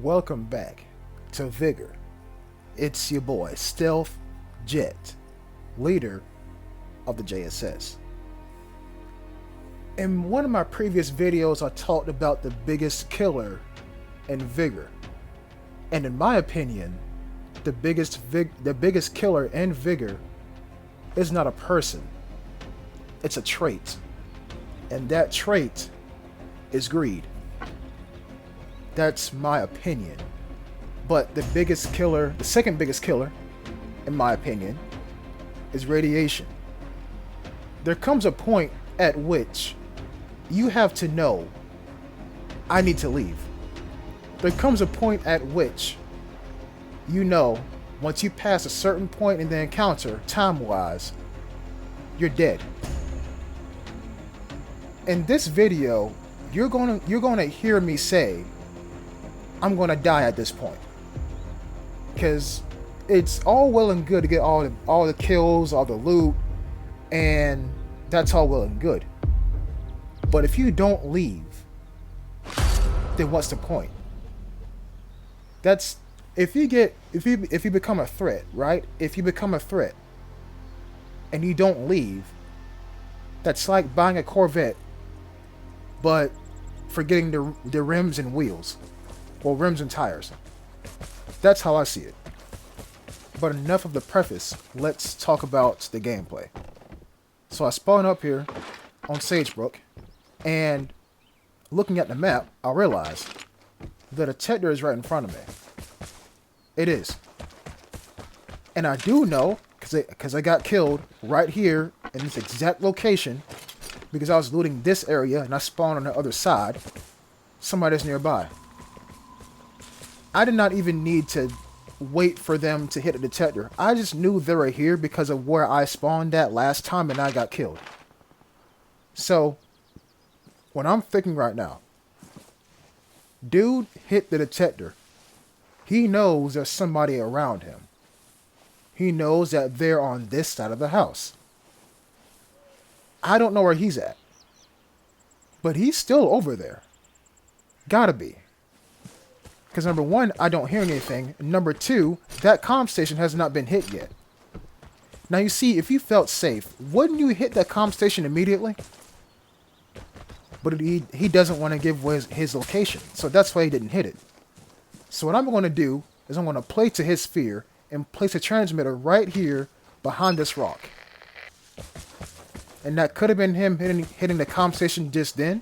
Welcome back to Vigor. It's your boy, Stealth Jet, leader of the JSS. In one of my previous videos, I talked about the biggest killer in Vigor. And in my opinion, the biggest killer in Vigor is not a person. It's a trait. And that trait is greed. That's my opinion. But the second biggest killer, in my opinion, is radiation. There comes a point at which you have to know, I need to leave. There comes a point at which you know, once you pass a certain point in the encounter, time-wise, you're dead. In this video, you're gonna hear me say, I'm gonna die at this point. Because it's all well and good to get all the kills, all the loot, and that's all well and good. But if you don't leave, then what's the point? That's if you become a threat, right? If you become a threat and you don't leave, that's like buying a Corvette, but forgetting the rims and wheels. Well, rims and tires. That's how I see it. But enough of the preface. Let's talk about the gameplay. So I spawn up here on Sagbruk, and looking at the map, I realize the detector is right in front of me. It is. And I do know, because I got killed right here in this exact location, because I was looting this area and I spawned on the other side, somebody's nearby. I did not even need to wait for them to hit a detector. I just knew they were here because of where I spawned at last time and I got killed. So, what I'm thinking right now, dude hit the detector. He knows there's somebody around him. He knows that they're on this side of the house. I don't know where he's at. But he's still over there. Gotta be. Because number one, I don't hear anything. Number two, that comm station has not been hit yet. Now you see, if you felt safe, wouldn't you hit that comm station immediately? But he doesn't want to give away his location, so that's why he didn't hit it. So what I'm going to do is I'm going to play to his fear and place a transmitter right here behind this rock. And that could have been him hitting the comm station just then.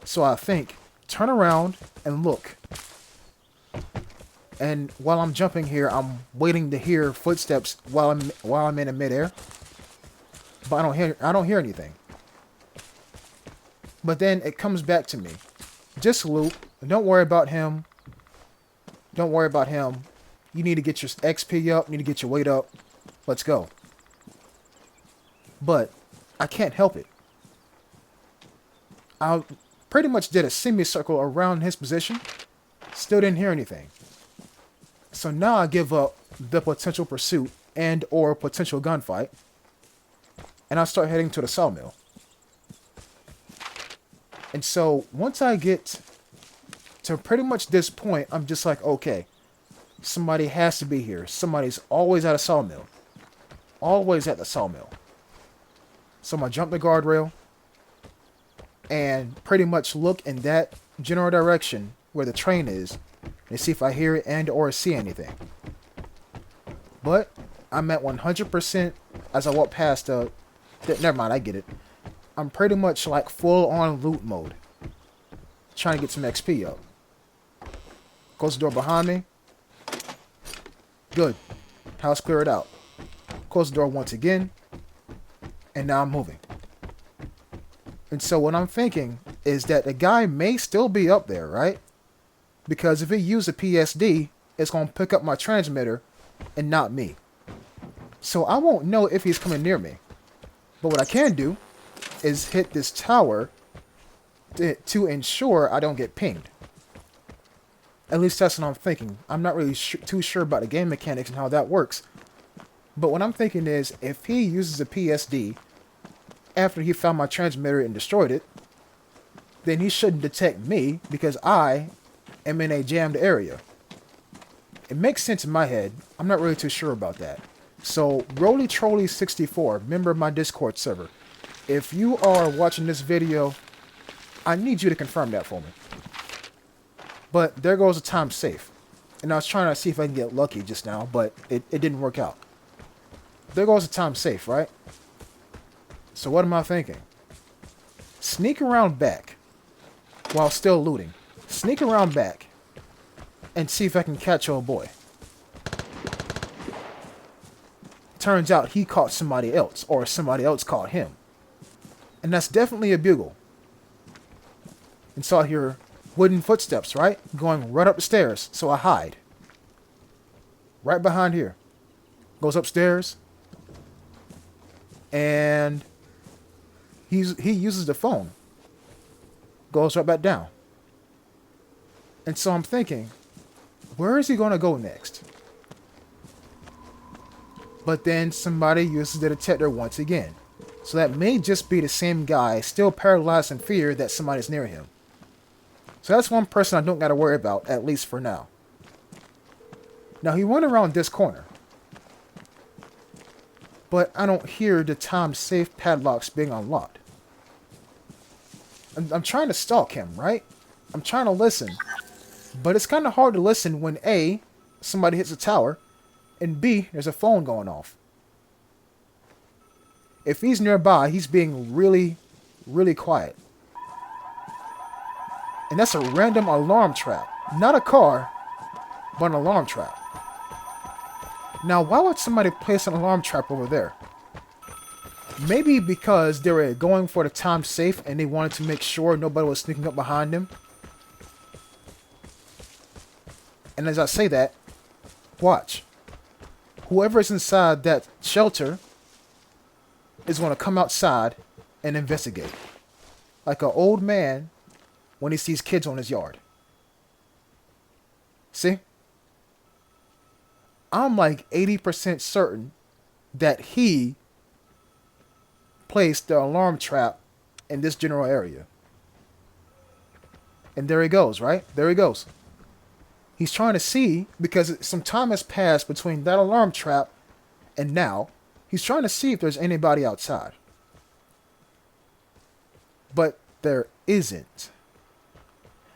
So I think, turn around and look. And while I'm jumping here, I'm waiting to hear footsteps while I'm in midair. But I don't hear anything. But then it comes back to me. Just loot. Don't worry about him. Don't worry about him. You need to get your XP up. You need to get your weight up. Let's go. But I can't help it. I pretty much did a semicircle around his position. Still didn't hear anything. So now I give up the potential pursuit and or potential gunfight. And I start heading to the sawmill. And so once I get to pretty much this point, I'm just like, okay, somebody has to be here. Somebody's always at a sawmill. Always at the sawmill. So I'm going to jump the guardrail and pretty much look in that general direction where the train is and see if I hear it and or see anything. But I'm at 100% as I walk past never mind, I get it. I'm pretty much like full on loot mode. Trying to get some XP up. Close the door behind me. Good. House clear it out. Close the door once again. And now I'm moving. And so what I'm thinking is that the guy may still be up there, right? Because if he uses a PSD, it's going to pick up my transmitter and not me. So I won't know if he's coming near me. But what I can do is hit this tower to ensure I don't get pinged. At least that's what I'm thinking. I'm not really too sure about the game mechanics and how that works. But what I'm thinking is, if he uses a PSD after he found my transmitter and destroyed it, then he shouldn't detect me because I am in a jammed area. It makes sense in my head. I'm not really too sure about that. So, RolyTrolley64, member of my Discord server, if you are watching this video, I need you to confirm that for me. But there goes the time safe. And I was trying to see if I can get lucky just now, but it didn't work out. There goes the time safe, right? So what am I thinking? Sneak around back while still looting. Sneak around back and see if I can catch old boy. Turns out he caught somebody else, or somebody else caught him. And that's definitely a bugle. And so I hear wooden footsteps, right? Going right up the stairs, so I hide. Right behind here. Goes upstairs. And he uses the phone. Goes right back down. And so I'm thinking, where is he going to go next? But then somebody uses the detector once again. So that may just be the same guy, still paralyzed in fear that somebody's near him. So that's one person I don't got to worry about, at least for now. Now he went around this corner. But I don't hear the time safe padlocks being unlocked. I'm trying to stalk him, right? I'm trying to listen. But it's kind of hard to listen when A, somebody hits a tower, and B, there's a phone going off. If he's nearby, he's being really, really quiet. And that's a random alarm trap. Not a car, but an alarm trap. Now, why would somebody place an alarm trap over there? Maybe because they were going for the time safe and they wanted to make sure nobody was sneaking up behind them. And as I say that, watch. Whoever is inside that shelter is going to come outside and investigate. Like an old man when he sees kids on his yard. See? I'm like 80% certain that he placed the alarm trap in this general area. And there he goes, right? There he goes. He's trying to see, because some time has passed between that alarm trap and now. He's trying to see if there's anybody outside. But there isn't.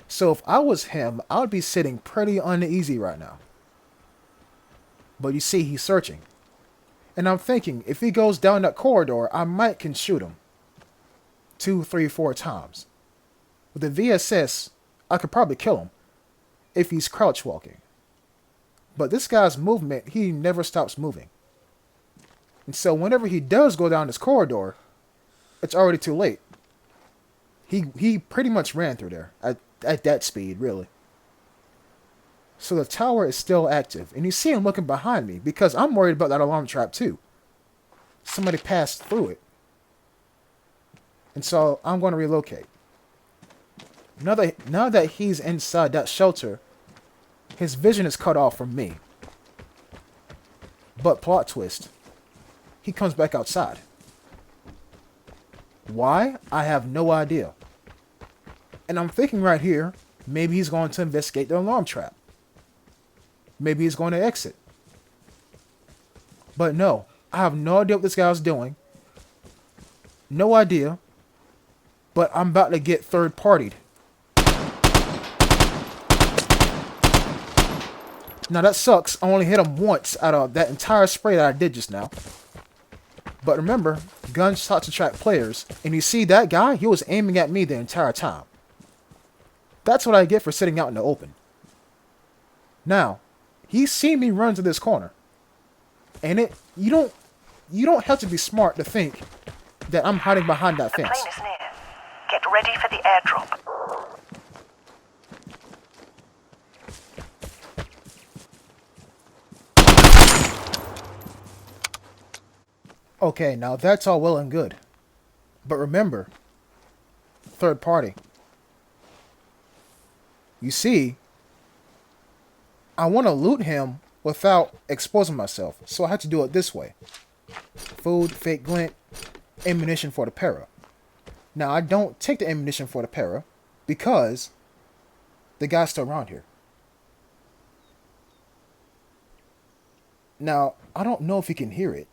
So if I was him, I would be sitting pretty uneasy right now. But you see, he's searching. And I'm thinking, if he goes down that corridor, I might can shoot him. 2, 3, 4 times. With the VSS, I could probably kill him. If he's crouch walking. But this guy's movement, he never stops moving. And so whenever he does go down this corridor, it's already too late. He pretty much ran through there at that speed, really. So the tower is still active. And you see him looking behind me because I'm worried about that alarm trap too. Somebody passed through it. And so I'm going to relocate. Now that he's inside that shelter, his vision is cut off from me. But plot twist, he comes back outside. Why? I have no idea. And I'm thinking right here, maybe he's going to investigate the alarm trap. Maybe he's going to exit. But no, I have no idea what this guy's doing. No idea. But I'm about to get third-partied. Now that sucks. I only hit him once out of that entire spray that I did just now. But remember, gunshots attract players. And you see that guy? He was aiming at me the entire time. That's what I get for sitting out in the open. Now, he's seen me run to this corner. And you don't have to be smart to think that I'm hiding behind that fence. The plane is near. Get ready for the airdrop. Okay, now that's all well and good. But remember, third party. You see, I want to loot him without exposing myself, so I had to do it this way. Food, fake glint, ammunition for the para. Now, I don't take the ammunition for the para because the guy's still around here. Now, I don't know if he can hear it,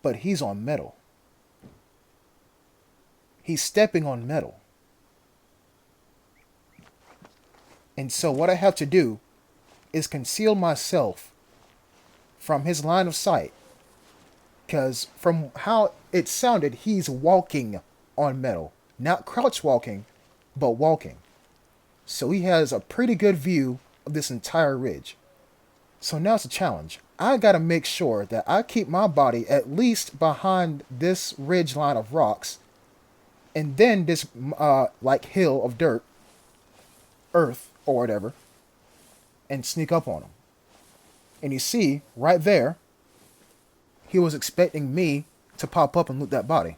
but he's on metal. He's stepping on metal. And so what I have to do is conceal myself from his line of sight. Because from how it sounded, he's walking on metal. Not crouch walking, but walking. So he has a pretty good view of this entire ridge. So now it's a challenge. I gotta make sure that I keep my body at least behind this ridge line of rocks. And then this like hill of dirt, earth or whatever, and sneak up on him. And you see, right there, he was expecting me to pop up and loot that body.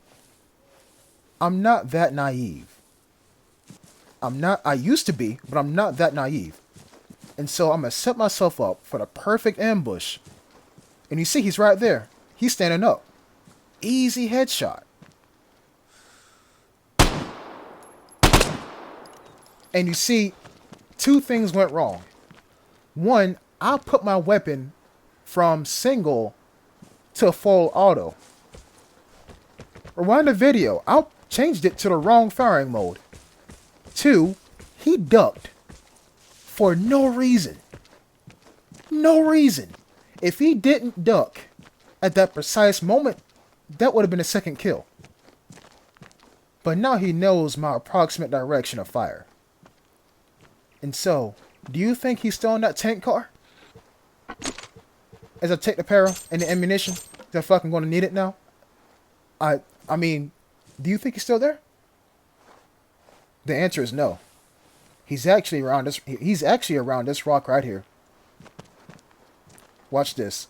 I'm not that naive. I used to be, but I'm not that naive. And so I'm going to set myself up for the perfect ambush. And you see, he's right there. He's standing up. Easy headshot. And you see, two things went wrong. One, I put my weapon from single to full auto. Rewind the video. I changed it to the wrong firing mode. Two, he ducked for no reason. No reason. If he didn't duck at that precise moment, that would have been a second kill. But now he knows my approximate direction of fire. And so, do you think he's still in that tank car? As I take the para and the ammunition, they're fucking going to need it now. I mean, do you think he's still there? The answer is no. He's actually around this. He's actually around this rock right here. Watch this.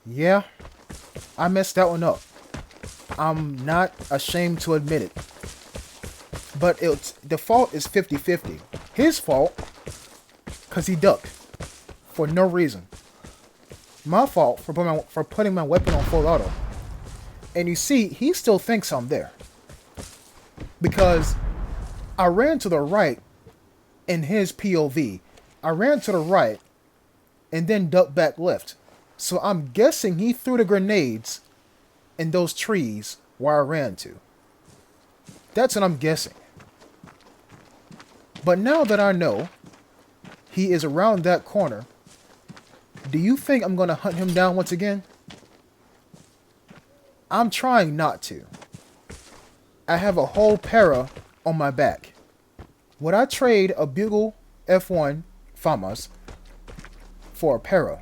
Yeah, I messed that one up. I'm not ashamed to admit it. But the fault is 50-50. His fault, because he ducked for no reason. My fault for putting my weapon on full auto. And you see, he still thinks I'm there. Because I ran to the right in his POV. I ran to the right and then ducked back left. So I'm guessing he threw the grenades in those trees where I ran to. That's what I'm guessing. But now that I know he is around that corner, do you think I'm going to hunt him down once again? I'm trying not to. I have a whole para on my back. Would I trade a Bugle F1 FAMAS for a para?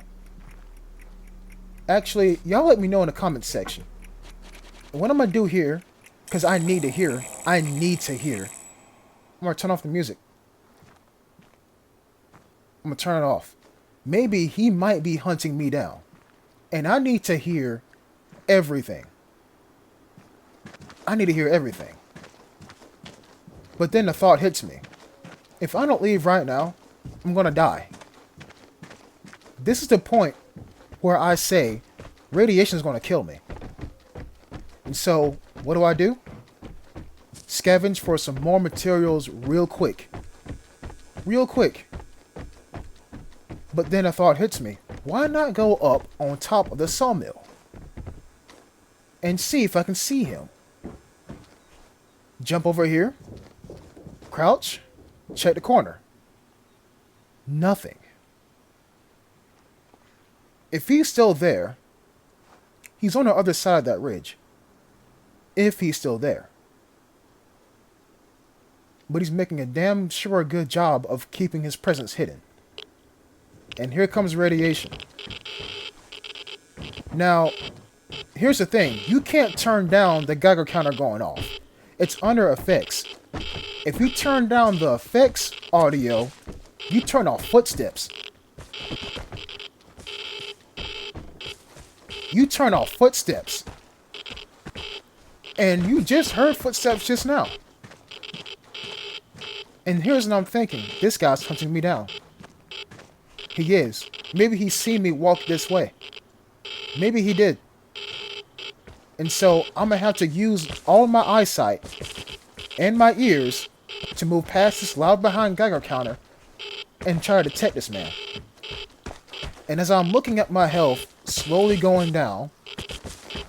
Actually, y'all let me know in the comments section. What I'm going to do here, because I need to hear. I'm going to turn off the music. I'm going to turn it off. Maybe he might be hunting me down. And I need to hear everything. I need to hear everything. But then the thought hits me. If I don't leave right now, I'm going to die. This is the point where I say radiation is going to kill me. And so, what do? Scavenge for some more materials real quick. Real quick. But then a thought hits me. Why not go up on top of the sawmill? And see if I can see him. Jump over here. Crouch. Check the corner. Nothing. If he's still there, he's on the other side of that ridge. If he's still there. But he's making a damn sure good job of keeping his presence hidden. And here comes radiation. Now, here's the thing. You can't turn down the Geiger counter going off. It's under effects. If you turn down the effects audio, you turn off footsteps. You turn off footsteps. And you just heard footsteps just now. And here's what I'm thinking. This guy's hunting me down. He is. Maybe he's seen me walk this way. Maybe he did. And so I'm going to have to use all my eyesight and my ears to move past this loud behind Geiger counter and try to detect this man. And as I'm looking at my health slowly going down,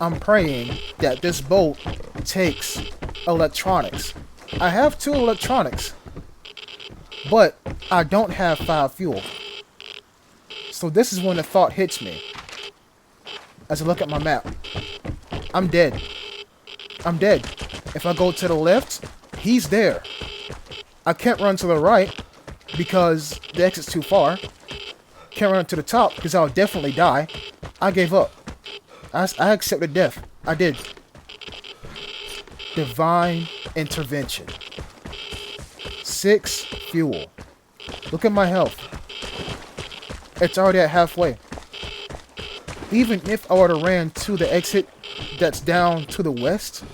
I'm praying that this boat takes electronics. I have 2 electronics, but I don't have 5 fuel. So this is when the thought hits me. As I look at my map, I'm dead. I'm dead. If I go to the left, he's there. I can't run to the right because the exit's too far. Can't run to the top because I'll definitely die. I gave up. I accepted death. I did. Divine intervention. 6 fuel. Look at my health. It's already at halfway. Even if I were to ran to the exit that's down to the west,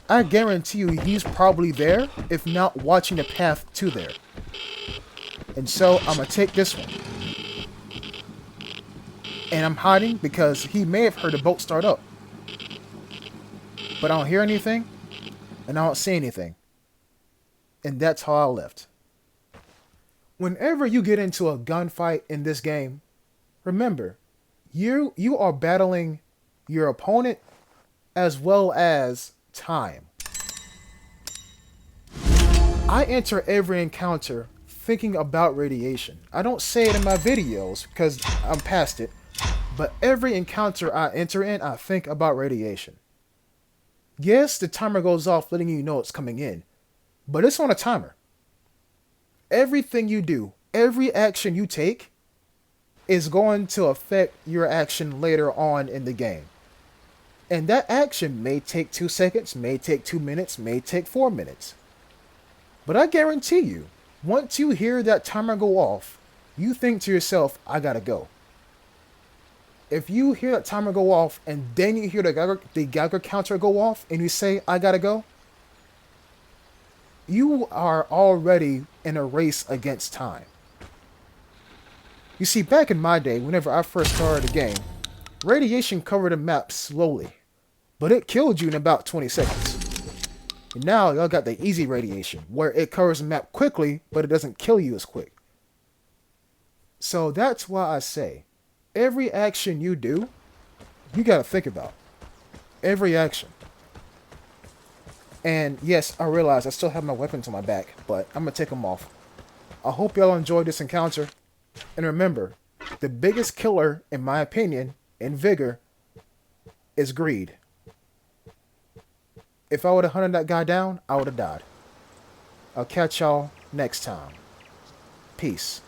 I guarantee you he's probably there, if not watching the path to there. And so I'm going to take this one. And I'm hiding because he may have heard the boat start up. But I don't hear anything, and I don't see anything. And that's how I left. Whenever you get into a gunfight in this game, remember, you are battling your opponent as well as time. I enter every encounter thinking about radiation. I don't say it in my videos because I'm past it, but every encounter I enter in, I think about radiation. Yes, the timer goes off letting you know it's coming in, but it's on a timer. Everything you do, every action you take, is going to affect your action later on in the game. And that action may take 2 seconds, may take 2 minutes, may take 4 minutes. But I guarantee you, once you hear that timer go off, you think to yourself, I gotta go. If you hear that timer go off and then you hear the Geiger counter go off and you say, I gotta go, you are already in a race against time. You see, back in my day, whenever I first started the game, radiation covered a map slowly, but it killed you in about 20 seconds. And now y'all got the easy radiation, where it covers the map quickly, but it doesn't kill you as quick. So that's why I say, every action you do, you gotta think about. Every action. And yes, I realize I still have my weapons on my back, but I'm gonna take them off. I hope y'all enjoyed this encounter. And remember, the biggest killer, in my opinion, in Vigor, is greed. If I would have hunted that guy down, I would have died. I'll catch y'all next time. Peace.